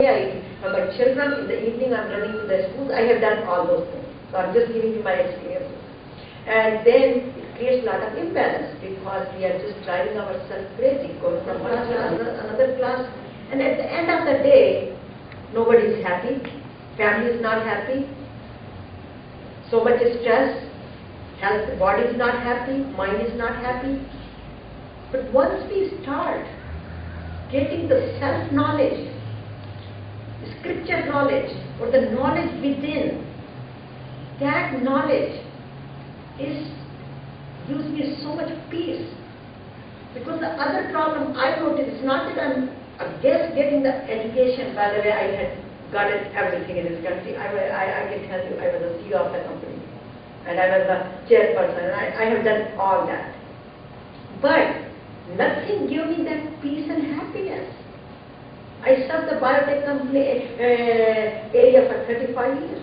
I have my children, in the evening I'm running to the schools, I have done all those things. So I'm just giving you my experiences. And then it creates a lot of imbalance because we are just driving ourselves crazy, going from one class to another class. And at the end of the day, nobody is happy, family is not happy, so much stress, health, body is not happy, mind is not happy. But once we start getting the self-knowledge, scripture knowledge, or the knowledge within, that knowledge gives me so much peace. Because the other problem I noticed is not that I'm against getting the education. By the way, I had gotten everything in this country. I can tell you, I was the CEO of the company, and I was the chairperson, and I have done all that. But nothing gave me that peace and happiness. I served the biotech company area for 35 years,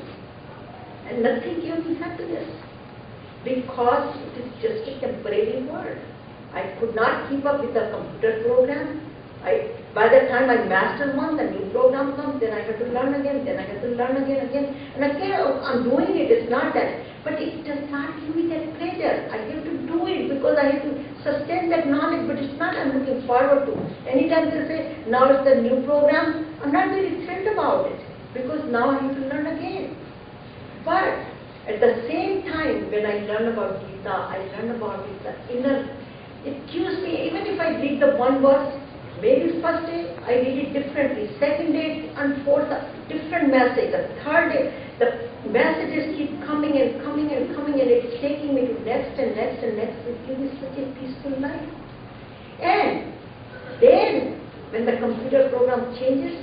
and nothing gave me happiness because it is just a temporary world. I could not keep up with the computer program. By the time my master won, the new program comes, then I have to learn again, then I have to learn again. And again, I'm doing it, it's not that. But it does not give me that pleasure. I have to do it because I have to sustain that knowledge, but it's not I'm looking forward to. Anytime they say, now it's the new program, I'm not very thrilled about it because now I have to learn again. But at the same time, when I learn about Gita, I learn about it, the inner, it gives me, even if I read the one verse, maybe first day I read it differently, second day it unfolds a different message, the third day the messages keep coming and coming and coming, and it's taking me to next and next and next. It gives me such a peaceful life. And then when the computer program changes,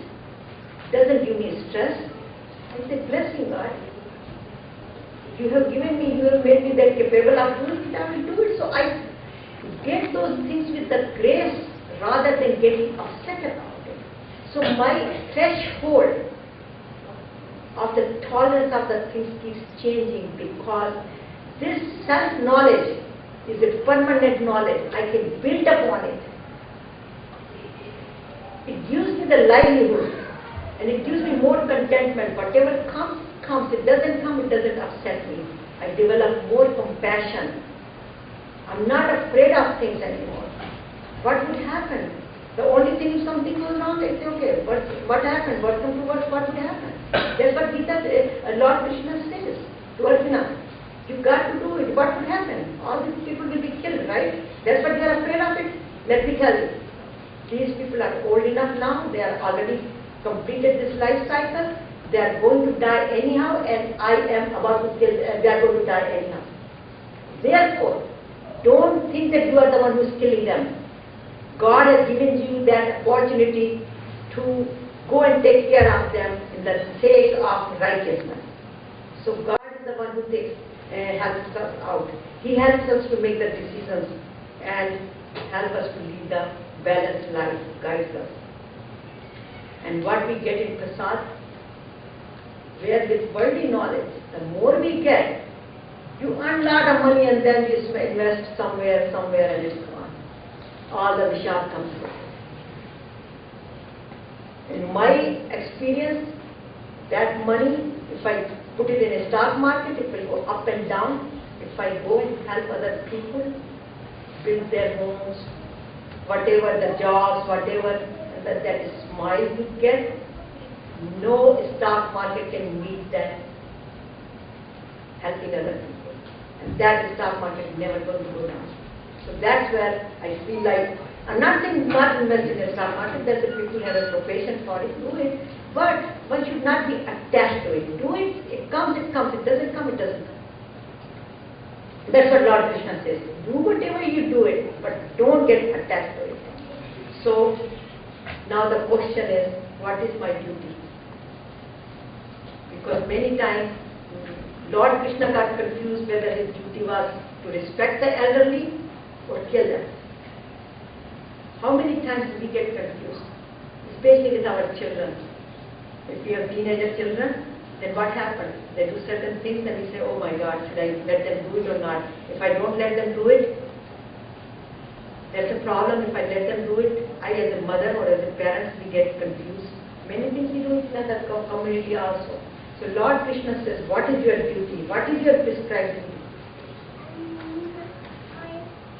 doesn't give me stress, I say, blessing God. You have given me, you have made me that capable of doing it, I will do it. So I get those things with the grace rather than getting upset about it. So my threshold of the tolerance of the things keeps changing because this self-knowledge is a permanent knowledge. I can build upon it. It gives me the livelihood and it gives me more contentment. Whatever comes, comes. It doesn't come, it doesn't upset me. I develop more compassion. I'm not afraid of things anymore. What would happen? The only thing, if something goes wrong, I say, okay, what happened? What would happen? That's what Gita, Lord Krishna says to Arjuna. You got to do it. What would happen? All these people will be killed, right? That's what they are afraid of it. Let me tell you. These people are old enough now. They are already completed this life cycle. They are going to die anyhow, and I am about to kill. They are going to die anyhow. Therefore, don't think that you are the one who is killing them. God has given you that opportunity to go and take care of them in the sake of righteousness. So God is the one who helps us out. He helps us to make the decisions and help us to lead the balanced life, guides us. And what we get in Prasad, where with worldly knowledge, the more we get, you earn a lot of money and then you invest somewhere and it's gone. All the vishal comes with it. In my experience, that money, if I put it in a stock market, it will go up and down. If I go and help other people build their homes, whatever the jobs, whatever that smile you get, no stock market can meet that helping other people. And that stock market is never going to go down. So that's where I feel like, I'm not saying not invest in the stock market, there's a people who have a profession for it, do it, but one should not be attached to it. Do it, it comes, it doesn't come, it doesn't come. That's what Lord Krishna says. Do whatever you do it, but don't get attached to it. So, now the question is, what is my duty? Because many times, Lord Krishna got confused whether his duty was to respect the elderly or kill them. How many times do we get confused? Especially with our children. If we have teenager children, then what happens? They do certain things and we say, oh my God, should I let them do it or not? If I don't let them do it, that's a problem. If I let them do it, I as a mother or as a parent, we get confused. Many things we do the community also. So Lord Krishna says, what is your duty? What is your prescribed duty?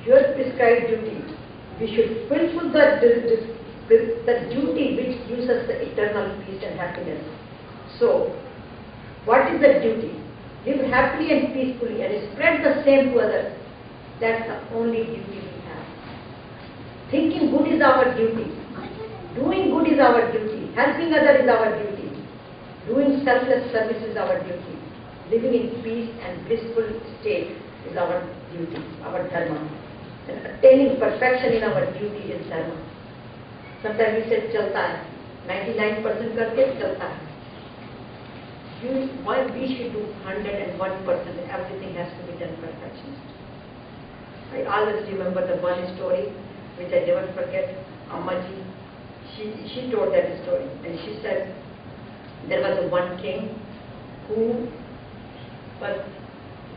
Your prescribed duty. We should fulfill the duty which gives us the eternal peace and happiness. So, what is the duty? Live happily and peacefully and spread the same to others. That's the only duty we have. Thinking good is our duty. Doing good is our duty. Helping others is our duty. Doing selfless service is our duty. Living in peace and blissful state is our duty, our dharma. And attaining perfection in our duty is dharma. Sometimes we say chalta hai. 99% करके चलता है. Why we should do 101%? Everything has to be done perfection. I always remember the one story which I never forget. Ammaji, she told that story, and she said there was one king who was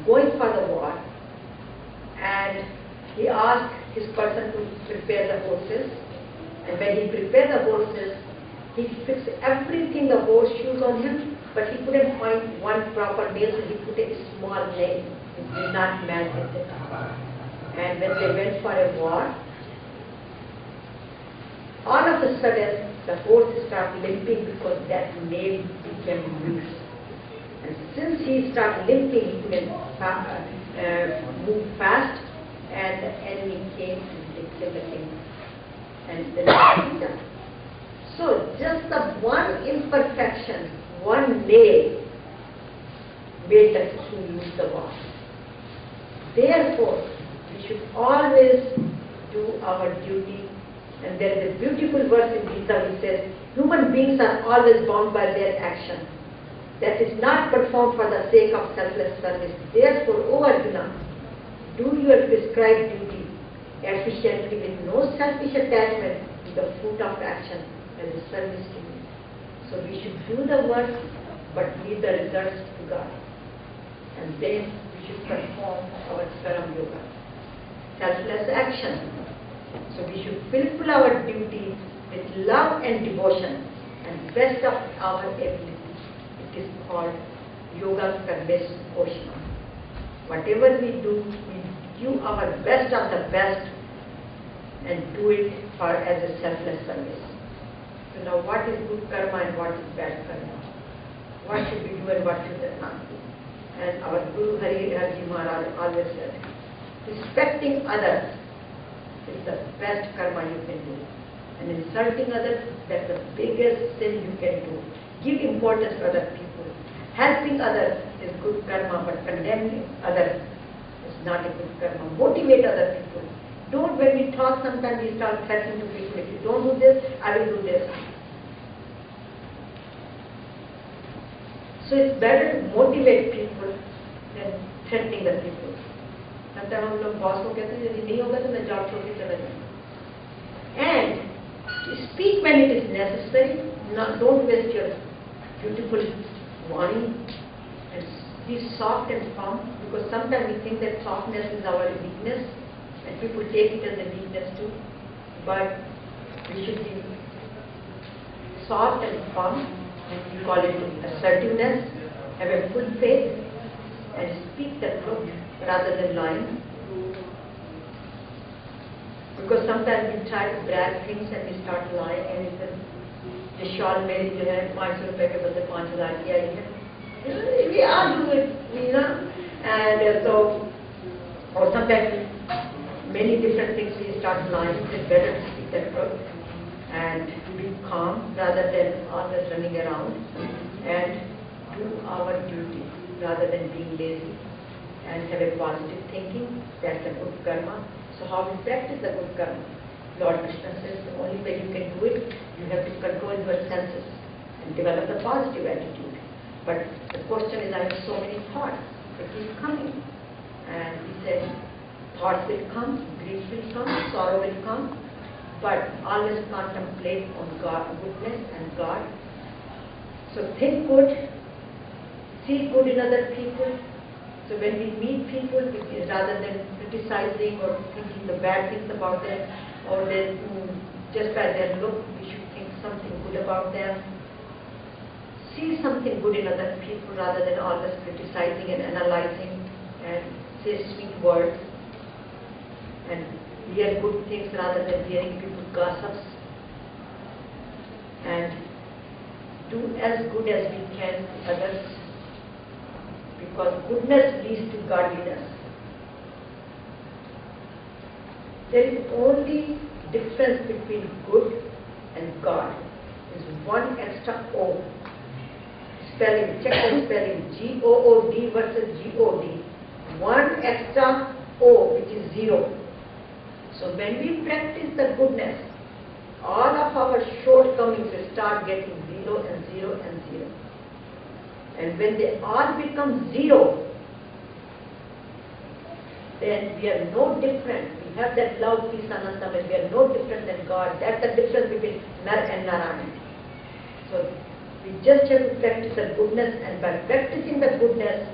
going for the war, and he asked his person to prepare the horses, and when he prepared the horses, he fixed everything, the horseshoes on him, but he couldn't find one proper nail, so he put a small nail. It did not match with it. And when they went for a war, all of a sudden the horse started limping because that nail became loose. And since he started limping, he couldn't move fast, and the enemy came and they killed the king. And then so just the one imperfection, one nail made the king lose the war. Therefore, we should always do our duty. And there is a beautiful verse in Gita which says, human beings are always bound by their action. That is not performed for the sake of selfless service. Therefore, O Arjuna, do your prescribed duty efficiently with no selfish attachment to the fruit of action as a service to me. So we should do the work, but leave the results to God. And then we should perform our Karam Yoga. Selfless action. So we should fulfill our duty with love and devotion and best of our ability. It is called Yoga Karmesh Koshna. Whatever we do, we give our best of the best and do it for as a selfless service. So now what is good karma and what is bad karma? What should we do and what should we not do? And our Guru Hari Maharaj always said, respecting others is the best karma you can do. And insulting others, that's the biggest sin you can do. Give importance to other people. Helping others is good karma, but condemning others is not a good karma. Motivate other people. Don't, when we talk, sometimes we start threatening to people. If you don't do this, I will do this. So it's better to motivate people than threatening the people. Sometimes हम लोग boss को कहते हैं यदि नहीं होगा तो मैं जॉब छोड़ के चला जाऊंगा. And speak when it is necessary. Don't waste your beautiful warning, and be soft and firm, because sometimes we think that softness is our weakness, and people take it as a weakness too. But we should be soft and firm, and we call it assertiveness. Have a full faith and speak the truth rather than lying. Because sometimes we try to brag things and we start lying, and we say, "ये shawl मेरी जो है 500 रुपए के बदले 5000 की आई है." We all do it, you know, and so, or sometimes many different things we start lying. It's better to speak the truth and be calm rather than always running around, and do our duty rather than being lazy, and have a positive thinking. That's a good karma. So how we practice the good karma? Lord Krishna says the only way you can do it, you have to control your senses and develop a positive attitude. But the question is, I have so many thoughts, they keep coming. And he said, thoughts will come, grief will come, sorrow will come, but always contemplate on God, goodness and God. So think good, see good in other people. So when we meet people, rather than criticizing or thinking the bad things about them, or then just by their look, we should think something good about them. see something good in other people rather than always criticizing and analyzing and say sweet words and hear good things rather than hearing people's gossips, and do as good as we can to others, because goodness leads to godliness. There is only difference between good and God is one extra O. Spelling, check the spelling, G-O-O-D versus G-O-D. One extra O, which is zero. So when we practice the goodness, all of our shortcomings will start getting zero and zero and zero. And when they all become zero, then we are no different. We have that love, peace, ananda, and we are no different than God. That's the difference between Nar and Narayan. So we just have to practice the goodness, and by practicing the goodness,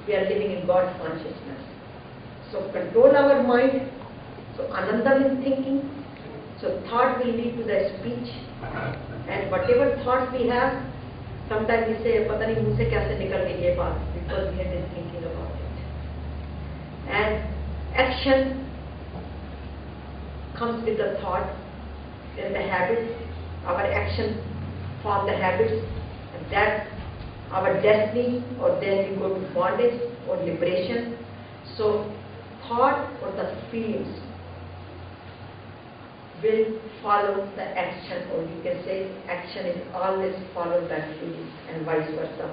we are living in God's consciousness. So control our mind. So ananda means thinking. So thought will lead to the speech, and whatever thoughts we have, sometimes we say, "Pata nahi मुंह से कैसे निकल गई ये बात," because we have been thinking about it. And action comes with the thought, then the habits. Our action form the habits, and that our destiny, or then we go to bondage or liberation. So thought or the feelings will follow the action, or you can say action is always followed by feelings and vice versa.